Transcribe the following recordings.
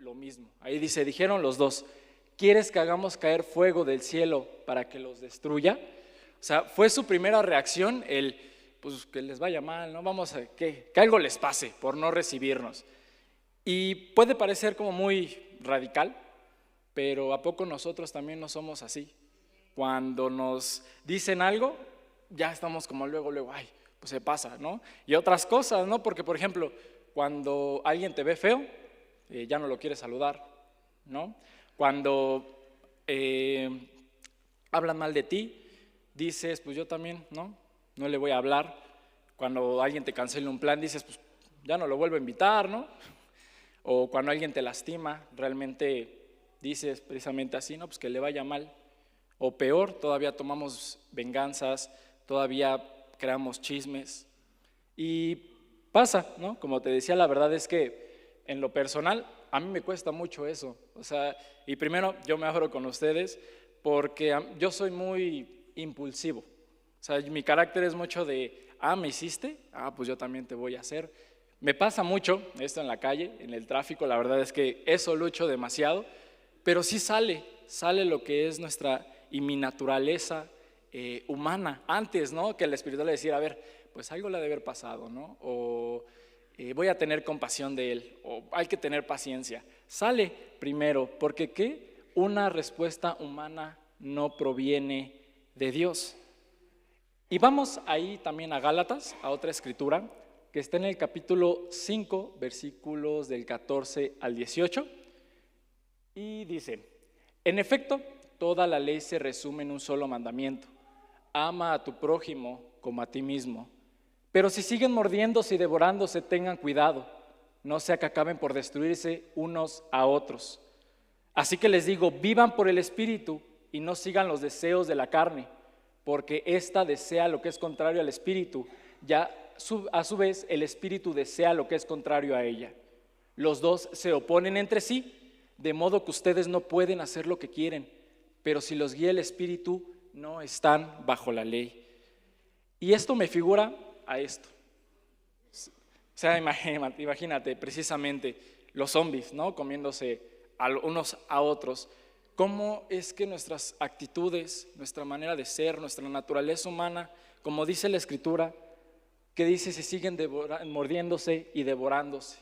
lo mismo. Ahí dice, dijeron los dos, ¿quieres que hagamos caer fuego del cielo para que los destruya? O sea, fue su primera reacción pues que les vaya mal, ¿no? Vamos a que algo les pase por no recibirnos. Y puede parecer como muy radical, pero ¿a poco nosotros también no somos así? Cuando nos dicen algo, ya estamos como luego, ay, pues se pasa, ¿no? Y otras cosas, ¿no? Porque, por ejemplo, cuando alguien te ve feo, ya no lo quieres saludar, ¿no? Cuando hablan mal de ti, dices, pues yo también, ¿no? No le voy a hablar. Cuando alguien te cancela un plan, dices, pues ya no lo vuelvo a invitar, ¿no? O cuando alguien te lastima, realmente dices precisamente así, ¿no? Pues que le vaya mal. O peor, todavía tomamos venganzas, todavía creamos chismes. Y pasa, ¿no? Como te decía, la verdad es que en lo personal, a mí me cuesta mucho eso. O sea, y primero yo me abro con ustedes porque yo soy muy impulsivo. O sea, mi carácter es mucho de, me hiciste, pues yo también te voy a hacer. Me pasa mucho esto en la calle, en el tráfico, la verdad es que eso lucho demasiado, pero sí sale lo que es nuestra y mi naturaleza humana. Antes, ¿no? Que el espiritual le decía, a ver, pues algo le ha de haber pasado, ¿no? O voy a tener compasión de él, o hay que tener paciencia. Sale primero, porque ¿qué? Una respuesta humana no proviene de Dios. Y vamos ahí también a Gálatas, a otra escritura, que está en el capítulo 5, versículos del 14 al 18, y dice, en efecto, toda la ley se resume en un solo mandamiento, ama a tu prójimo como a ti mismo. Pero si siguen mordiéndose y devorándose, tengan cuidado, no sea que acaben por destruirse unos a otros. Así que les digo, vivan por el Espíritu y no sigan los deseos de la carne, porque ésta desea lo que es contrario al Espíritu, a su vez el Espíritu desea lo que es contrario a ella. Los dos se oponen entre sí, de modo que ustedes no pueden hacer lo que quieren, pero si los guía el Espíritu, no están bajo la ley. Y esto me figura a esto. O sea, imagínate precisamente los zombies, ¿no? Comiéndose unos a otros. ¿Cómo es que nuestras actitudes, nuestra manera de ser, nuestra naturaleza humana, como dice la Escritura, que dice se siguen mordiéndose y devorándose?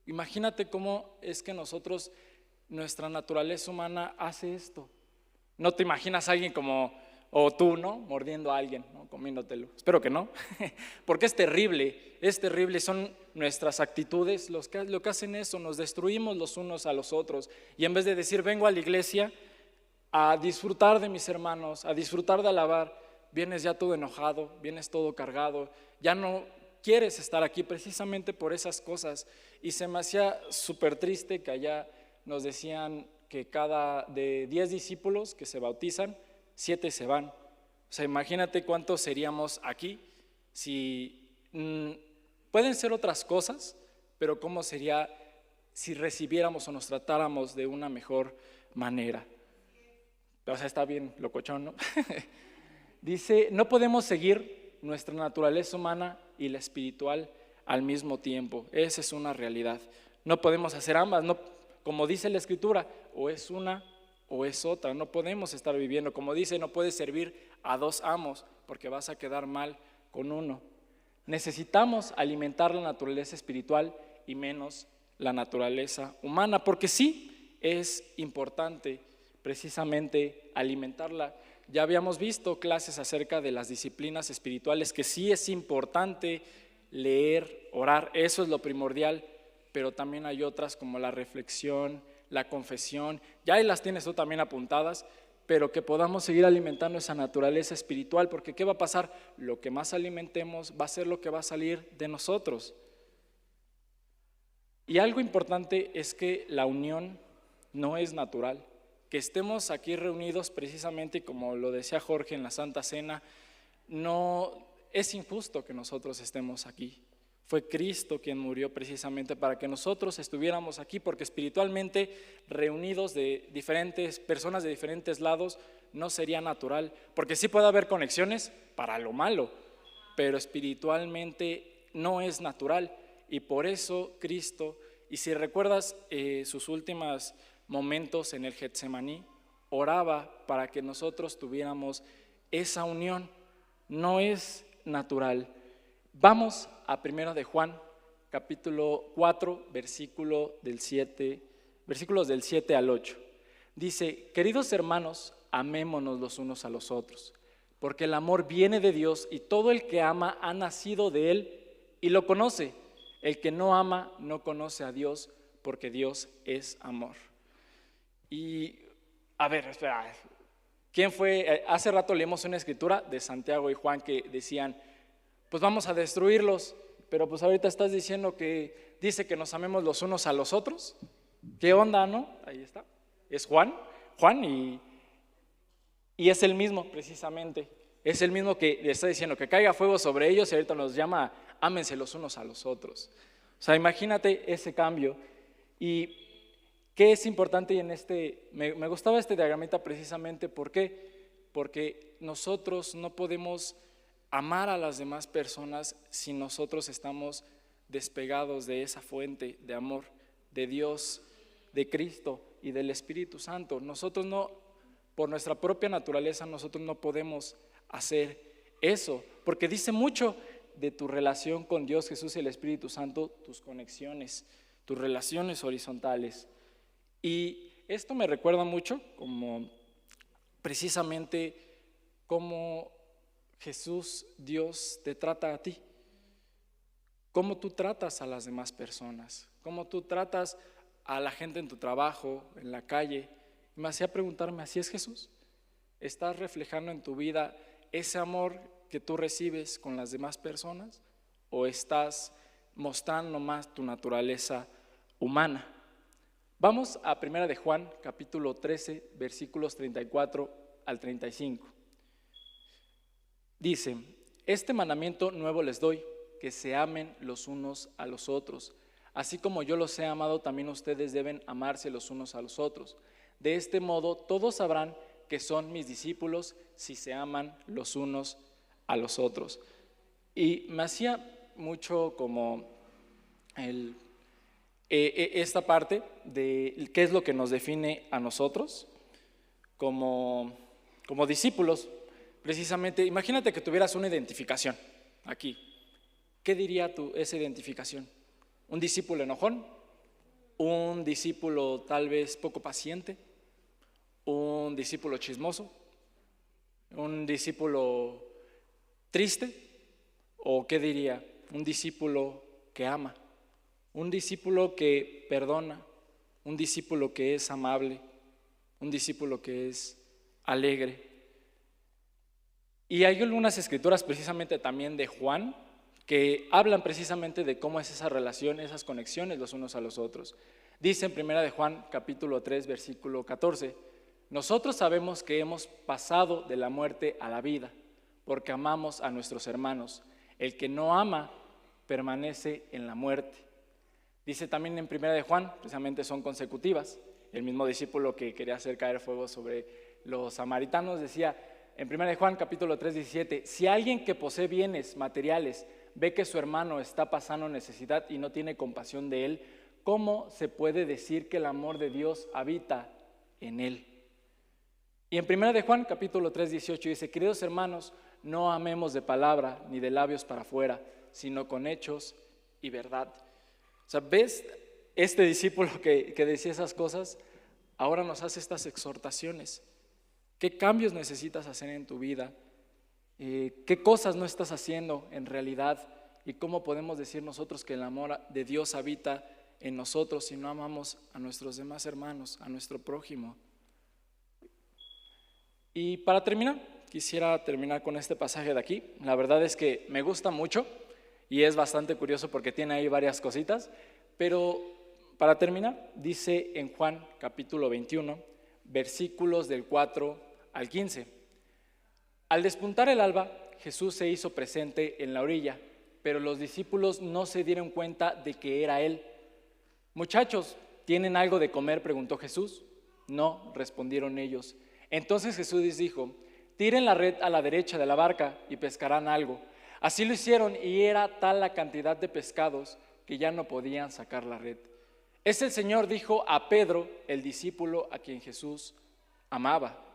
Imagínate cómo es que nuestra naturaleza humana hace esto. No te imaginas a alguien o tú, ¿no? Mordiendo a alguien, ¿no? Comiéndotelo. Espero que no, porque es terrible, son nuestras actitudes lo que hacen eso, nos destruimos los unos a los otros. Y en vez de decir, vengo a la iglesia a disfrutar de mis hermanos, a disfrutar de alabar, vienes ya todo enojado, vienes todo cargado, ya no quieres estar aquí precisamente por esas cosas. Y se me hacía súper triste que allá nos decían que de 10 discípulos que se bautizan, 7 se van. O sea, imagínate cuántos seríamos aquí si pueden ser otras cosas, pero cómo sería si recibiéramos o nos tratáramos de una mejor manera. O sea, está bien locochón, ¿no? Dice, no podemos seguir nuestra naturaleza humana y la espiritual al mismo tiempo. Esa es una realidad. No podemos hacer ambas, no, como dice la Escritura, o es una o es otra. No podemos estar viviendo, como dice, no puedes servir a dos amos porque vas a quedar mal con uno. Necesitamos alimentar la naturaleza espiritual y menos la naturaleza humana, porque sí es importante precisamente alimentarla. Ya habíamos visto clases acerca de las disciplinas espirituales, que sí es importante leer, orar, eso es lo primordial, pero también hay otras como la reflexión, la confesión, ya ahí las tienes tú también apuntadas, pero que podamos seguir alimentando esa naturaleza espiritual, porque ¿qué va a pasar? Lo que más alimentemos va a ser lo que va a salir de nosotros. Y algo importante es que la unión no es natural, que estemos aquí reunidos precisamente como lo decía Jorge en la Santa Cena, no es injusto que nosotros estemos aquí. Fue Cristo quien murió precisamente para que nosotros estuviéramos aquí, porque espiritualmente reunidos de diferentes personas de diferentes lados no sería natural, porque sí puede haber conexiones para lo malo, pero espiritualmente no es natural, y por eso Cristo Y si recuerdas sus últimos momentos en el Getsemaní, oraba para que nosotros tuviéramos esa unión. No es natural. Vamos a 1 de Juan, capítulo 4, versículos del 7 al 8. Dice: queridos hermanos, amémonos los unos a los otros, porque el amor viene de Dios y todo el que ama ha nacido de Él y lo conoce. El que no ama no conoce a Dios, porque Dios es amor. Y, a ver, espera, ¿quién fue? Hace rato leímos una escritura de Santiago y Juan que decían, pues vamos a destruirlos, pero pues ahorita estás diciendo que dice que nos amemos los unos a los otros. ¿Qué onda, no? Ahí está. Es Juan y es el mismo precisamente. Es el mismo que le está diciendo que caiga fuego sobre ellos y ahorita nos llama, ámense los unos a los otros. O sea, imagínate ese cambio. Y qué es importante y me gustaba este diagramita precisamente, ¿por qué? Porque nosotros no podemos amar a las demás personas si nosotros estamos despegados de esa fuente de amor, de Dios, de Cristo y del Espíritu Santo. Nosotros no, por nuestra propia naturaleza, nosotros no podemos hacer eso, porque dice mucho de tu relación con Dios, Jesús y el Espíritu Santo, tus conexiones, tus relaciones horizontales. Y esto me recuerda mucho como precisamente cómo Jesús, Dios, te trata a ti, cómo tú tratas a las demás personas, cómo tú tratas a la gente en tu trabajo, en la calle. Y me hacía preguntarme, ¿así es Jesús? ¿Estás reflejando en tu vida ese amor que tú recibes con las demás personas? ¿O estás mostrando más tu naturaleza humana? Vamos a 1 de Juan, capítulo 13, versículos 34 al 35. Dice: este mandamiento nuevo les doy, que se amen los unos a los otros. Así como yo los he amado, también ustedes deben amarse los unos a los otros. De este modo todos sabrán que son mis discípulos si se aman los unos a los otros. Y me hacía mucho como esta parte de qué es lo que nos define a nosotros como discípulos. Precisamente, imagínate que tuvieras una identificación aquí. ¿Qué diría esa identificación? ¿Un discípulo enojón? ¿Un discípulo tal vez poco paciente? ¿Un discípulo chismoso? ¿Un discípulo triste? ¿O qué diría? Un discípulo que ama, un discípulo que perdona, un discípulo que es amable, un discípulo que es alegre. Y hay algunas escrituras precisamente también de Juan que hablan precisamente de cómo es esa relación, esas conexiones los unos a los otros. Dice en 1 de Juan capítulo 3 versículo 14: nosotros sabemos que hemos pasado de la muerte a la vida porque amamos a nuestros hermanos. El que no ama permanece en la muerte. Dice también en 1 de Juan, precisamente son consecutivas, el mismo discípulo que quería hacer caer fuego sobre los samaritanos decía en 1 de Juan capítulo 3, 17: si alguien que posee bienes materiales ve que su hermano está pasando necesidad y no tiene compasión de él, ¿cómo se puede decir que el amor de Dios habita en él? Y en 1 de Juan capítulo 3, 18 dice: queridos hermanos, no amemos de palabra ni de labios para afuera, sino con hechos y verdad. O sea, ¿ves? Este discípulo que decía esas cosas, ahora nos hace estas exhortaciones. ¿Qué cambios necesitas hacer en tu vida? ¿Qué cosas no estás haciendo en realidad? ¿Y cómo podemos decir nosotros que el amor de Dios habita en nosotros si no amamos a nuestros demás hermanos, a nuestro prójimo? Y para terminar, quisiera terminar con este pasaje de aquí. La verdad es que me gusta mucho y es bastante curioso porque tiene ahí varias cositas, pero para terminar, dice en Juan capítulo 21, versículos del 4 al 15. Al despuntar el alba, Jesús se hizo presente en la orilla, pero los discípulos no se dieron cuenta de que era Él. Muchachos, ¿tienen algo de comer?, preguntó Jesús. No, respondieron ellos. Entonces Jesús les dijo: tiren la red a la derecha de la barca y pescarán algo. Así lo hicieron y era tal la cantidad de pescados que ya no podían sacar la red. Es el Señor, dijo a Pedro, el discípulo a quien Jesús amaba.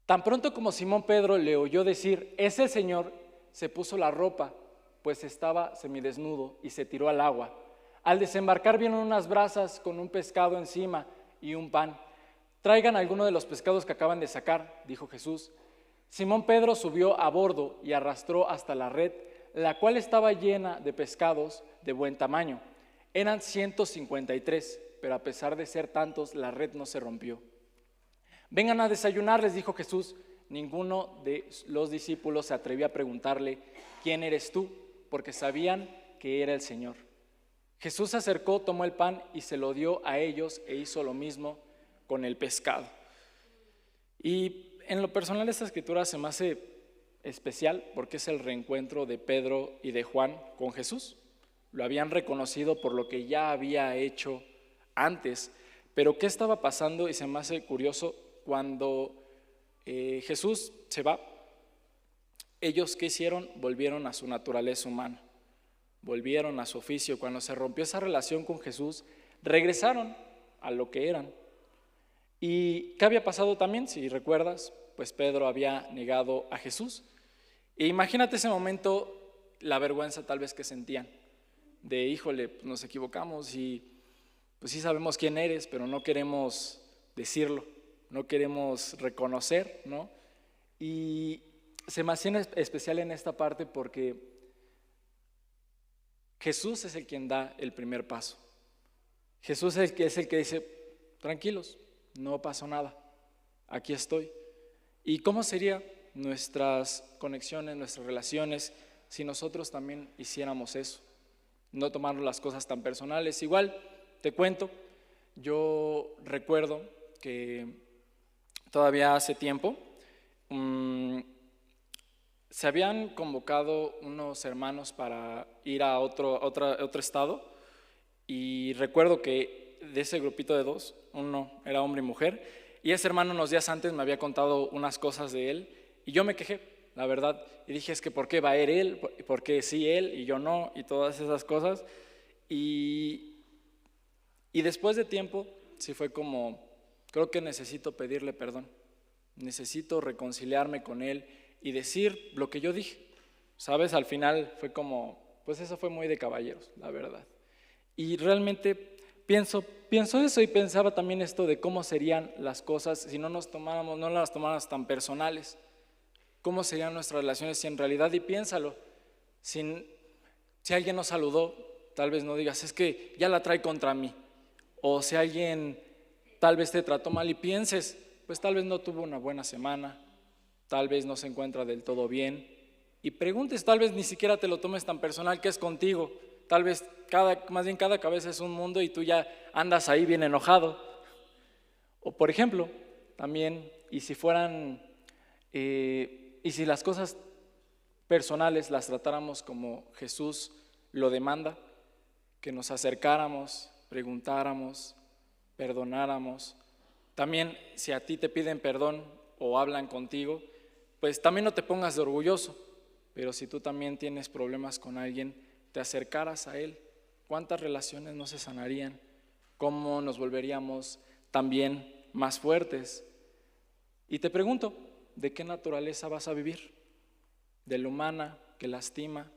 Tan pronto como Simón Pedro le oyó decir, es el Señor, se puso la ropa, pues estaba semidesnudo, y se tiró al agua. Al desembarcar vieron unas brasas con un pescado encima y un pan. Traigan alguno de los pescados que acaban de sacar, dijo Jesús. Simón Pedro subió a bordo y arrastró hasta la red, la cual estaba llena de pescados de buen tamaño. Eran 153, pero a pesar de ser tantos, la red no se rompió. Vengan a desayunar, les dijo Jesús. Ninguno de los discípulos se atrevió a preguntarle, ¿quién eres tú? Porque sabían que era el Señor. Jesús se acercó, tomó el pan y se lo dio a ellos e hizo lo mismo con el pescado. Y en lo personal esta escritura se me hace especial porque es el reencuentro de Pedro y de Juan con Jesús. Lo habían reconocido por lo que ya había hecho antes, pero ¿qué estaba pasando? Y se me hace curioso cuando Jesús se va. Ellos, ¿qué hicieron? Volvieron a su naturaleza humana, volvieron a su oficio. Cuando se rompió esa relación con Jesús, regresaron a lo que eran. ¿Y qué había pasado también? Si recuerdas, pues Pedro había negado a Jesús. E imagínate ese momento, la vergüenza tal vez que sentían, de híjole, nos equivocamos y pues sí sabemos quién eres, pero no queremos decirlo, no queremos reconocer, ¿no? Y se me hace especial en esta parte porque Jesús es el quien da el primer paso. Jesús es el que dice, tranquilos, no pasó nada, aquí estoy. ¿Y cómo serían nuestras conexiones, nuestras relaciones, si nosotros también hiciéramos eso? No tomarnos las cosas tan personales. Igual, te cuento, yo recuerdo que todavía hace tiempo se habían convocado unos hermanos para ir a otro estado, y recuerdo que de ese grupito de dos, uno era hombre y mujer, y ese hermano unos días antes me había contado unas cosas de él, y yo me quejé, la verdad, y dije, es que ¿por qué va a ir él? ¿Por qué sí él y yo no? Y todas esas cosas, y después de tiempo, sí fue como, creo que necesito pedirle perdón, necesito reconciliarme con él y decir lo que yo dije, ¿sabes? Al final fue como, pues eso fue muy de caballeros, la verdad. Y realmente pienso eso, y pensaba también esto de cómo serían las cosas si no las tomáramos tan personales. ¿Cómo serían nuestras relaciones si en realidad, y piénsalo, si alguien nos saludó, tal vez no digas, es que ya la trae contra mí. O si alguien tal vez te trató mal y pienses, pues tal vez no tuvo una buena semana, tal vez no se encuentra del todo bien. Y preguntes, tal vez ni siquiera te lo tomes tan personal que es contigo. Tal vez más bien cada cabeza es un mundo y tú ya andas ahí bien enojado. O por ejemplo, también, y si las cosas personales las tratáramos como Jesús lo demanda, que nos acercáramos, preguntáramos, perdonáramos. También si a ti te piden perdón o hablan contigo, pues también no te pongas de orgulloso, pero si tú también tienes problemas con alguien, te acercaras a él, ¿cuántas relaciones no se sanarían? ¿Cómo nos volveríamos también más fuertes? Y te pregunto, ¿de qué naturaleza vas a vivir? ¿De la humana que lastima?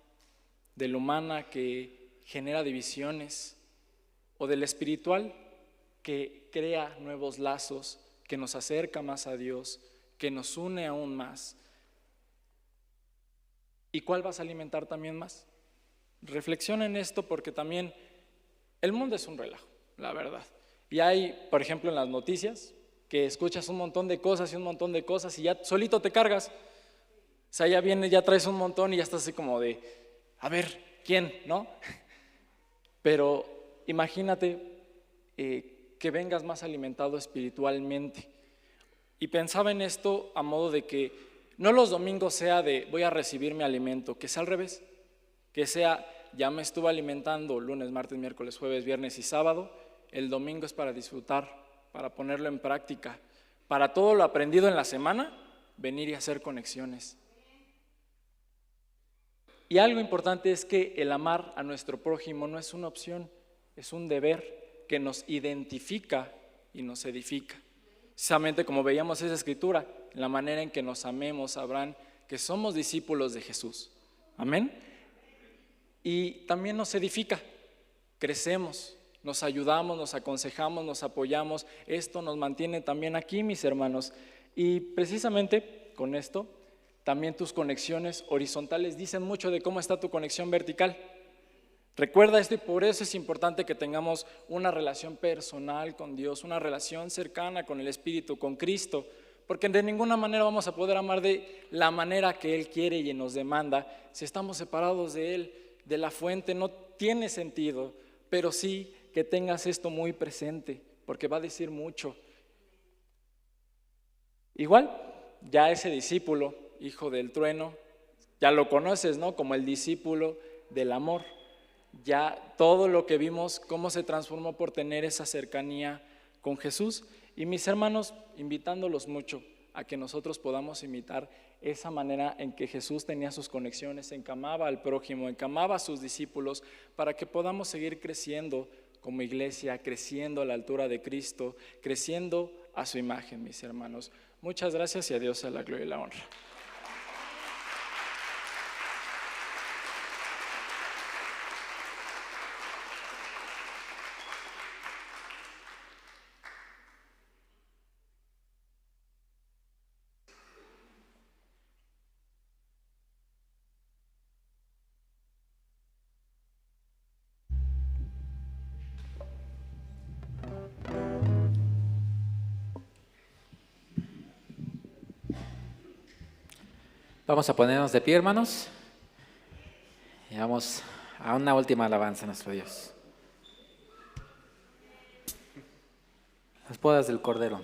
¿De la humana que genera divisiones? ¿O del espiritual que crea nuevos lazos, que nos acerca más a Dios, que nos une aún más? ¿Y cuál vas a alimentar también más? Reflexiona en esto, porque también el mundo es un relajo, la verdad. Y hay, por ejemplo, en las noticias, que escuchas un montón de cosas y ya solito te cargas. O sea, ya vienes, ya traes un montón y ya estás así como de, a ver, ¿quién? ¿No? Pero imagínate que vengas más alimentado espiritualmente. Y pensaba en esto a modo de que no los domingos sea de voy a recibir mi alimento, que sea al revés, que sea ya me estuve alimentando lunes, martes, miércoles, jueves, viernes y sábado, el domingo es para disfrutar, para ponerlo en práctica, para todo lo aprendido en la semana, venir y hacer conexiones. Y algo importante es que el amar a nuestro prójimo no es una opción, es un deber que nos identifica y nos edifica. Precisamente como veíamos esa escritura, en la manera en que nos amemos, sabrán que somos discípulos de Jesús. Amén. Y también nos edifica, crecemos, nos ayudamos, nos aconsejamos, nos apoyamos. Esto nos mantiene también aquí, mis hermanos. Y precisamente con esto, también tus conexiones horizontales dicen mucho de cómo está tu conexión vertical. Recuerda esto, y por eso es importante que tengamos una relación personal con Dios, una relación cercana con el Espíritu, con Cristo, porque de ninguna manera vamos a poder amar de la manera que Él quiere y nos demanda si estamos separados de Él, de la fuente. No tiene sentido, pero sí que tengas esto muy presente, porque va a decir mucho. Igual, ya ese discípulo, hijo del trueno, ya lo conoces, ¿no? Como el discípulo del amor. Ya todo lo que vimos, cómo se transformó por tener esa cercanía con Jesús. Y mis hermanos, invitándolos mucho a que nosotros podamos imitar esa manera en que Jesús tenía sus conexiones, encamaba al prójimo, encamaba a sus discípulos, para que podamos seguir creciendo como iglesia, creciendo a la altura de Cristo, creciendo a su imagen, mis hermanos. Muchas gracias y a Dios sea la gloria y la honra. Vamos a ponernos de pie, hermanos, y vamos a una última alabanza a nuestro Dios. Las bodas del Cordero.